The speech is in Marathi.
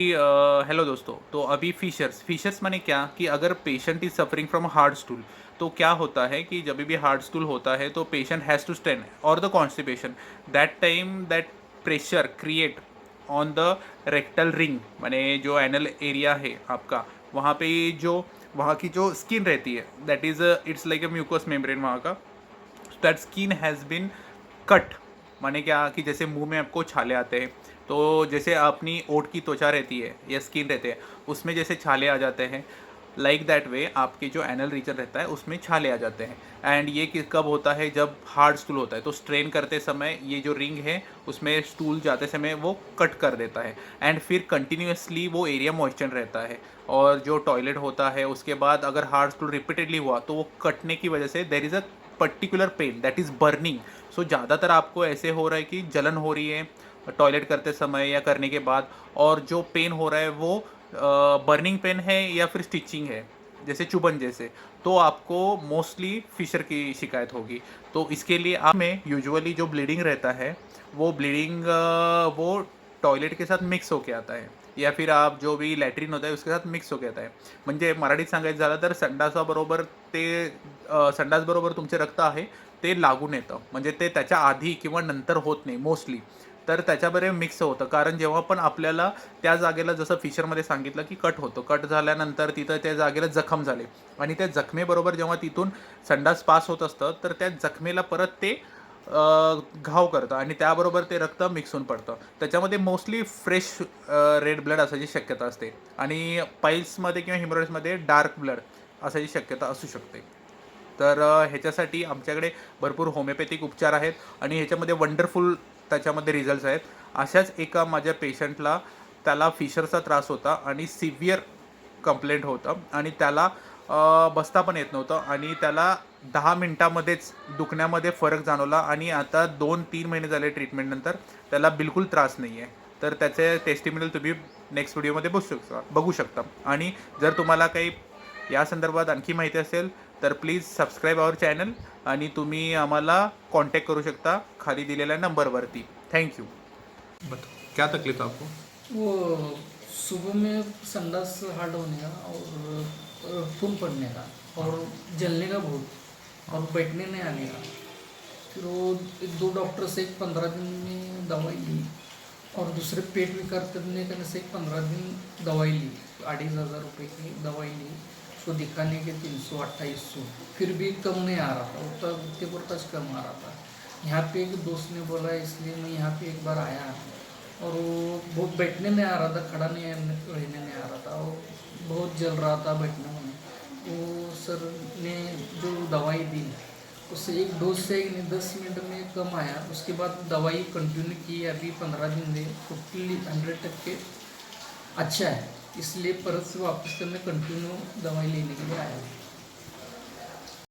हेलो दोस्तों। तो अभी फिशर्स माने क्या कि अगर patient is suffering from hard stool, तो क्या होता है कि जब भी हार्ड स्टूल होता है तो पेशेंट हैज़ टू स्टैंड और the constipation that time that pressure create on the rectal ring, Mane जो एनल एरिया है आपका, वहाँ पे जो वहाँ की जो स्किन रहती है that is it's like a mucus membrane वहाँ का, that skin has been cut. माने क्या कि जैसे मुंह में आपको छाले आते हैं, तो जैसे अपनी ओठ की त्वचा रहती है या स्किन रहते हैं उसमें जैसे छाले आ जाते हैं, लाइक दैट वे आपके जो एनल रीजन रहता है उसमें छाले आ जाते हैं। एंड ये कब होता है? जब हार्ड स्टूल होता है, तो स्ट्रेन करते समय ये जो रिंग है उसमें स्टूल जाते समय वो कट कर देता है एंड फिर कंटिन्यूसली वो एरिया मॉइस्चर रहता है। और जो टॉयलेट होता है उसके बाद अगर हार्ड स्टूल रिपीटेडली हुआ तो वो कटने की वजह से there is a particular pain that is burning. So ज़्यादातर आपको ऐसे हो रहा है कि जलन हो रही है टॉयलेट करते समय या करने के बाद, और जो पेन हो रहा है वो बर्निंग पेन है या फिर स्टिचिंग है, जैसे चुभन जैसे, तो आपको मोस्टली फिशर की शिकायत होगी। तो इसके लिए आप में यूजुअली जो ब्लीडिंग रहता है वो ब्लीडिंग वो टॉयलेट के साथ मिक्स होके आता है, या फिर आप जो भी लॅट्रिन होता है उसके साथ मिक्स होके आता है। म्हणजे मराठीत सांगायचं झालं तर संडासाबरोबर ते संडासबरोबर तुमचे रक्त आहे ते लागून येतं, म्हणजे ते त्याच्या आधी किंवा नंतर होत नाही मोस्टली, तर त्याच्याबरोबर मिक्स होतं। कारण जेव्हा पण आपल्याला त्या जागेला, जसं फिशरमध्ये सांगितलं की कट होतं, कट झाल्यानंतर तिथं त्या जागेला जखम झाले आणि त्या जखमेबरोबर जेव्हा तिथून संडास पास होत असतं तर त्या जखमेला परत ते घाव करतं आणि त्याबरोबर ते रक्त मिक्स होऊन पडतं, त्याच्यामध्ये मोस्टली फ्रेश रेड ब्लड असायची शक्यता असते आणि पाईल्समध्ये किंवा हिमोरॉइड्समध्ये डार्क ब्लड असायची शक्यता असू शकते। तर ह्याच्यासाठी आमच्याकडे भरपूर होमिओपॅथिक उपचार आहेत आणि ह्याच्यामध्ये वंडरफुल त्याच्यामध्ये रिझल्ट्स आहेत। अशाच एका माझ्या पेशंटला, त्याला फिशरचा त्रास होता आणि सिव्हिअर कंप्लेंट होतं आणि त्याला बसता पण येत नव्हतं आणि त्याला 10 मिनिटामध्येच दुखण्यामध्ये फरक जाणवला आणि आता 2-3 महिने झाले ट्रीटमेंटनंतर त्याला बिलकुल त्रास नाही आहे। तर त्याचे टेस्टिमोनियल तुम्ही नेक्स्ट व्हिडिओमध्ये बघू शकता आणि जर तुम्हाला काही या संदर्भात आणखी माहिती असेल तर प्लीज सबस्क्राईब आवर चॅनल आणि तुम्ही आम्हाला कॉन्टॅक्ट करू शकता खाली दिलेल्या नंबरवरती। थँक्यू। बताओ क्या तकलीफ है आपको? वो सुबह में संडास हार्ड होने का और खून पड़ने का और जलने का बहुत और बैठने नहीं आने का। फिर वो एक दो डॉक्टर से एक 15 दिन में दवाई ली और दूसरे पेट विकार करने से एक 15 दिन दवाई ली, 2500 रुपये की दवाई ली। उसको दिखाने के 300-2800, फिर भी कम नहीं आ रहा था, उतना उतने पर टच कम आ रहा था। यहाँ पे एक दोस्त ने बोला इसलिए मैं यहाँ पे एक बार आया और वो बहुत बैठने नहीं आ रहा था, खड़ा नहीं रहने नहीं आ रहा था, वो बहुत जल रहा था बैठने में। वो सर ने जो दवाई दी उससे एक डोज से 10 मिनट में कम आया। उसके बाद दवाई कंटिन्यू की, अभी 15 दिन से टोटली 100% अच्छा है। इसलिए परत से वापस करने कंटिन्यू दवाई लेने के लिए आया।